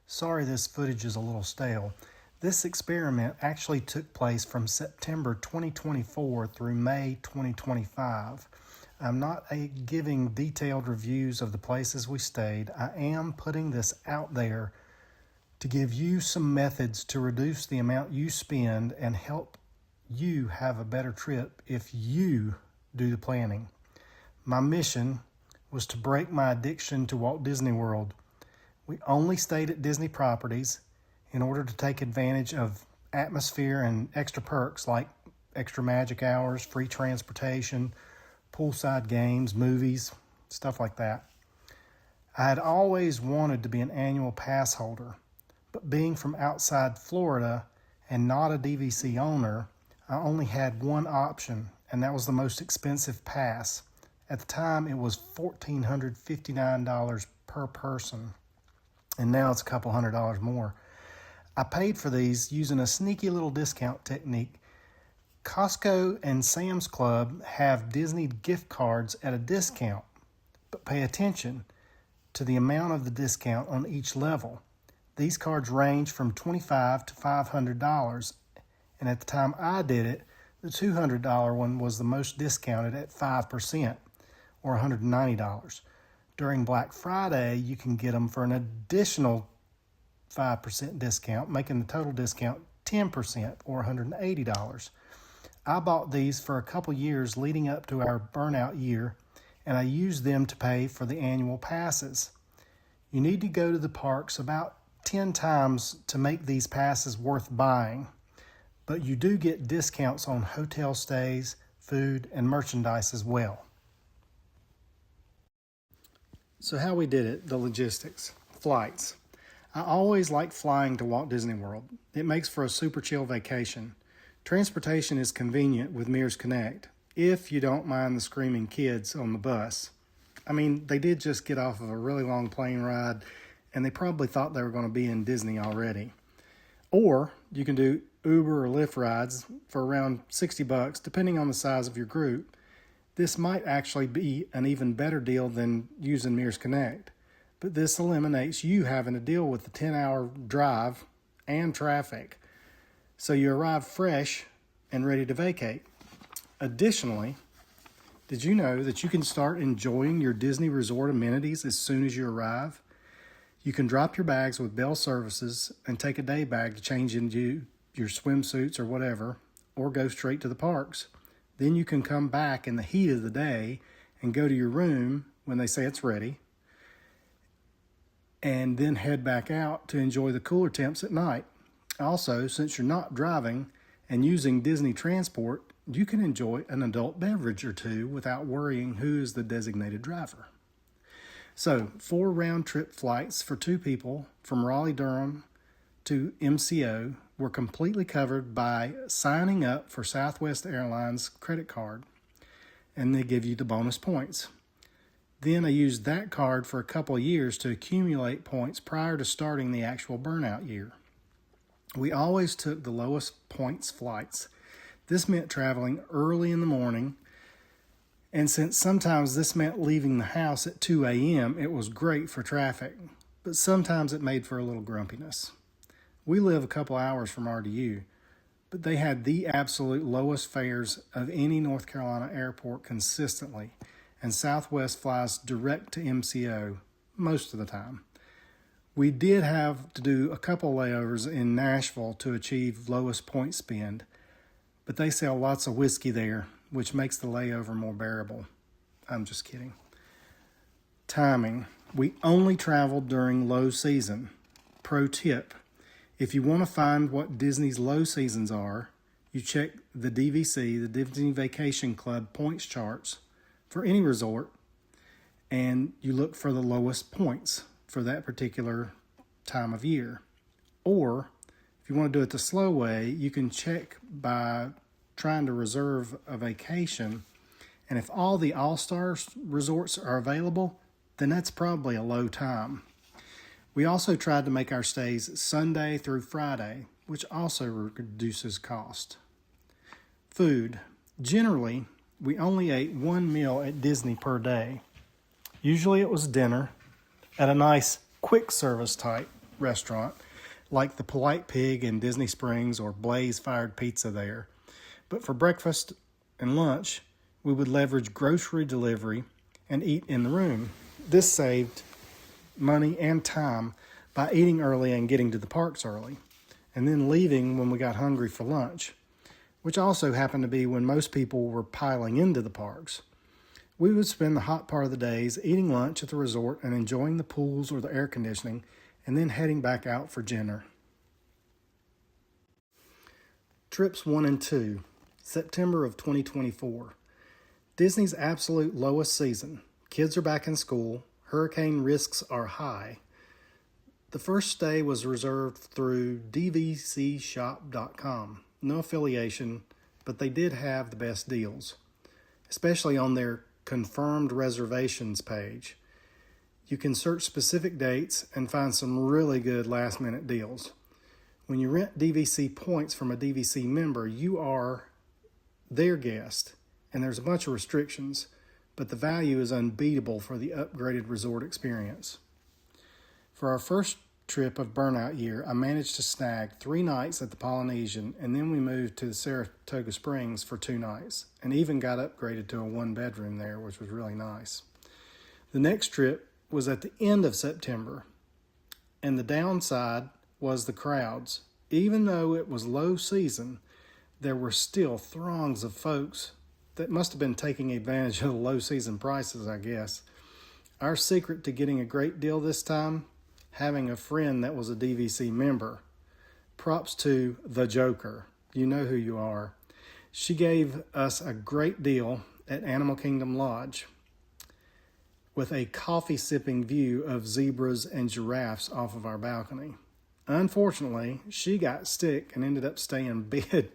Sorry this footage is a little stale. This experiment actually took place from September 2024 through May 2025. I'm not giving detailed reviews of the places we stayed. I am putting this out there to give you some methods to reduce the amount you spend and help you have a better trip if you do the planning. My mission was to break my addiction to Walt Disney World. We only stayed at Disney properties in order to take advantage of atmosphere and extra perks like extra magic hours, free transportation, poolside games, movies, stuff like that. I had always wanted to be an annual pass holder, but being from outside Florida and not a DVC owner, I only had one option, and that was the most expensive pass. At the time, it was $1,459 per person, and now it's a couple $100 more. I paid for these using a sneaky little discount technique. Costco and Sam's Club have Disney gift cards at a discount, but pay attention to the amount of the discount on each level. These cards range from $25 to $500, and at the time I did it, the $200 one was the most discounted at 5%, or $190. During Black Friday, you can get them for an additional 5% discount, making the total discount 10%, or $180. I bought these for a couple years leading up to our Burnout year, and I used them to pay for the annual passes. You need to go to the parks about 10 times to make these passes worth buying, but you do get discounts on hotel stays, food, and merchandise as well. So how we did it, the logistics. Flights. I always like flying to Walt Disney World. It makes for a super chill vacation. Transportation is convenient with Mears Connect, if you don't mind the screaming kids on the bus. I mean, they did just get off of a really long plane ride, and they probably thought they were going to be in Disney already. Or you can do Uber or Lyft rides for around $60, depending on the size of your group. This might actually be an even better deal than using Mears Connect, but this eliminates you having to deal with the 10-hour drive and traffic, so you arrive fresh and ready to vacate. Additionally, did you know that you can start enjoying your Disney Resort amenities as soon as you arrive? You can drop your bags with Bell Services and take a day bag to change into your swimsuits or whatever, or go straight to the parks. Then you can come back in the heat of the day and go to your room when they say it's ready, and then head back out to enjoy the cooler temps at night. Also, since you're not driving and using Disney transport, you can enjoy an adult beverage or two without worrying who is the designated driver. So, 4 round-trip flights for 2 people from Raleigh-Durham to MCO were completely covered by signing up for Southwest Airlines credit card, and they give you the bonus points. Then I used that card for a couple of years to accumulate points prior to starting the actual Burnout year. We always took the lowest points flights. This meant traveling early in the morning, and since sometimes this meant leaving the house at 2 a.m., it was great for traffic, but sometimes it made for a little grumpiness. We live a couple hours from RDU, but they had the absolute lowest fares of any North Carolina airport consistently, and Southwest flies direct to MCO most of the time. We did have to do a couple layovers in Nashville to achieve lowest point spend, but they sell lots of whiskey there, which makes the layover more bearable. I'm just kidding. Timing. We only traveled during low season. Pro tip: if you want to find what Disney's low seasons are, you check the DVC, the Disney Vacation Club points charts for any resort, and you look for the lowest points for that particular time of year. Or if you want to do it the slow way, you can check by trying to reserve a vacation, and if all the All-Star resorts are available, then that's probably a low time. We also tried to make our stays Sunday through Friday, which also reduces cost. Food. Generally, we only ate 1 meal at Disney per day. Usually it was dinner at a nice quick service type restaurant, like the Polite Pig in Disney Springs or Blaze Fired Pizza there. But for breakfast and lunch, we would leverage grocery delivery and eat in the room. This saved money and time by eating early and getting to the parks early, and then leaving when we got hungry for lunch, which also happened to be when most people were piling into the parks. We would spend the hot part of the days eating lunch at the resort and enjoying the pools or the air conditioning, and then heading back out for dinner. Trips 1 and 2, September of 2024. Disney's absolute lowest season. Kids are back in school. Hurricane risks are high. The first stay was reserved through dvcshop.com. No affiliation, but they did have the best deals, especially on their confirmed reservations page. You can search specific dates and find some really good last-minute deals. When you rent DVC points from a DVC member, you are their guest, and there's a bunch of restrictions, but the value is unbeatable for the upgraded resort experience. For our first trip of Burnout year, I managed to snag 3 nights at the Polynesian, and then we moved to the Saratoga Springs for 2 nights, and even got upgraded to a 1-bedroom there, which was really nice. The next trip was at the end of September, and the downside was the crowds. Even though it was low season, there were still throngs of folks that must have been taking advantage of the low season prices, I guess. Our secret to getting a great deal this time, having a friend that was a DVC member. Props to the Joker. You know who you are. She gave us a great deal at Animal Kingdom Lodge with a coffee-sipping view of zebras and giraffes off of our balcony. Unfortunately, she got sick and ended up staying in bed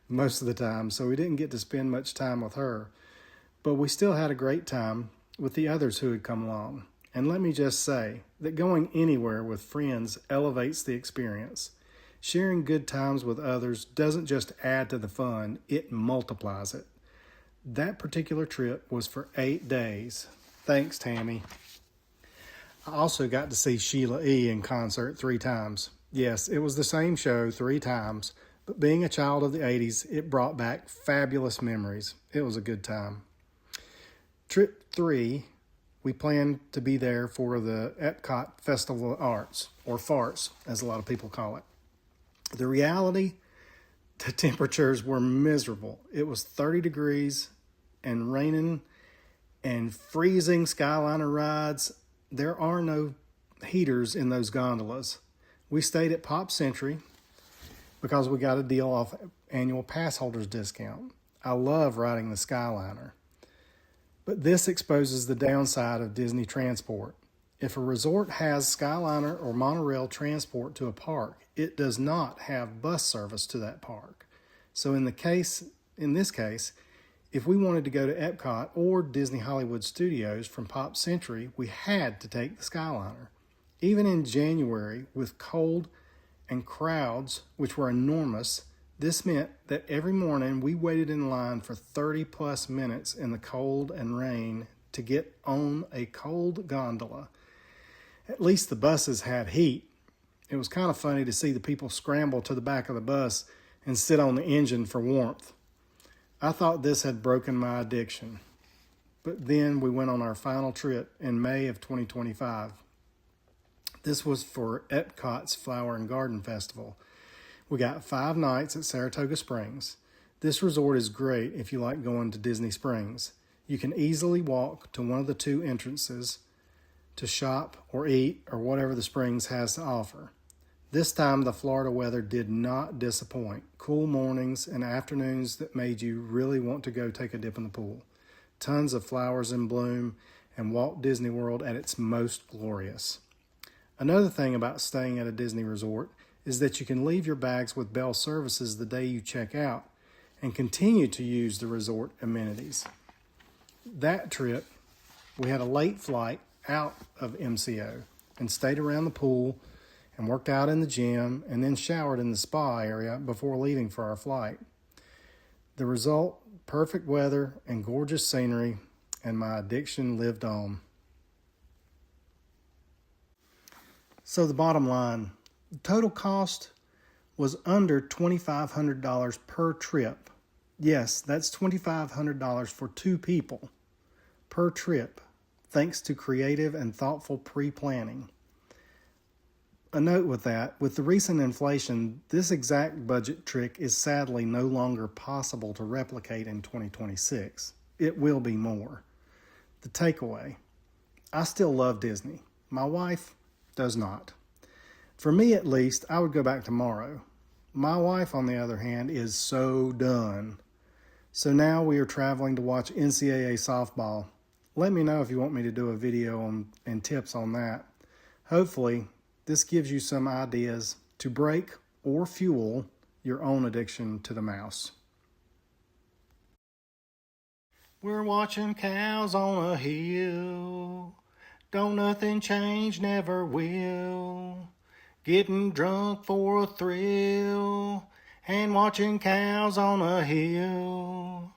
most of the time, so we didn't get to spend much time with her. But we still had a great time with the others who had come along. And let me just say that going anywhere with friends elevates the experience. Sharing good times with others doesn't just add to the fun, it multiplies it. That particular trip was for 8 days. Thanks, Tammy. I also got to see Sheila E. in concert 3 times. Yes, it was the same show 3 times, but being a child of the 80s, it brought back fabulous memories. It was a good time. Trip 3, we planned to be there for the Epcot Festival of Arts, or FARTS, as a lot of people call it. The reality, the temperatures were miserable. It was 30 degrees and raining and freezing Skyliner rides. There are no heaters in those gondolas. We stayed at Pop Century because we got a deal off annual pass holders discount. I love riding the Skyliner. But this exposes the downside of Disney transport. If a resort has Skyliner or monorail transport to a park, it does not have bus service to that park. So in this case, if we wanted to go to Epcot or Disney Hollywood Studios from Pop Century, we had to take the Skyliner. Even in January, with cold and crowds, which were enormous, this meant that every morning we waited in line for 30 plus minutes in the cold and rain to get on a cold gondola. At least the buses had heat. It was kind of funny to see the people scramble to the back of the bus and sit on the engine for warmth. I thought this had broken my addiction. But then we went on our final trip in May of 2025. This was for Epcot's Flower and Garden Festival. We got 5 nights at Saratoga Springs. This resort is great if you like going to Disney Springs. You can easily walk to one of the 2 entrances to shop or eat or whatever the Springs has to offer. This time the Florida weather did not disappoint. Cool mornings and afternoons that made you really want to go take a dip in the pool. Tons of flowers in bloom and Walt Disney World at its most glorious. Another thing about staying at a Disney resort is that you can leave your bags with Bell Services the day you check out and continue to use the resort amenities. That trip, we had a late flight out of MCO and stayed around the pool and worked out in the gym and then showered in the spa area before leaving for our flight. The result, perfect weather and gorgeous scenery, and my addiction lived on. So the bottom line, the total cost was under $2,500 per trip. Yes, that's $2,500 for 2 people per trip, thanks to creative and thoughtful pre-planning. A note with that, with the recent inflation, this exact budget trick is sadly no longer possible to replicate in 2026. It will be more. The takeaway, I still love Disney. My wife does not. For me at least, I would go back tomorrow. My wife, on the other hand, is so done. So now we are traveling to watch NCAA softball. Let me know if you want me to do a video and tips on that. Hopefully, this gives you some ideas to break or fuel your own addiction to the mouse. We're watching cows on a hill. Don't nothing change, never will. Getting drunk for a thrill and watching cows on a hill.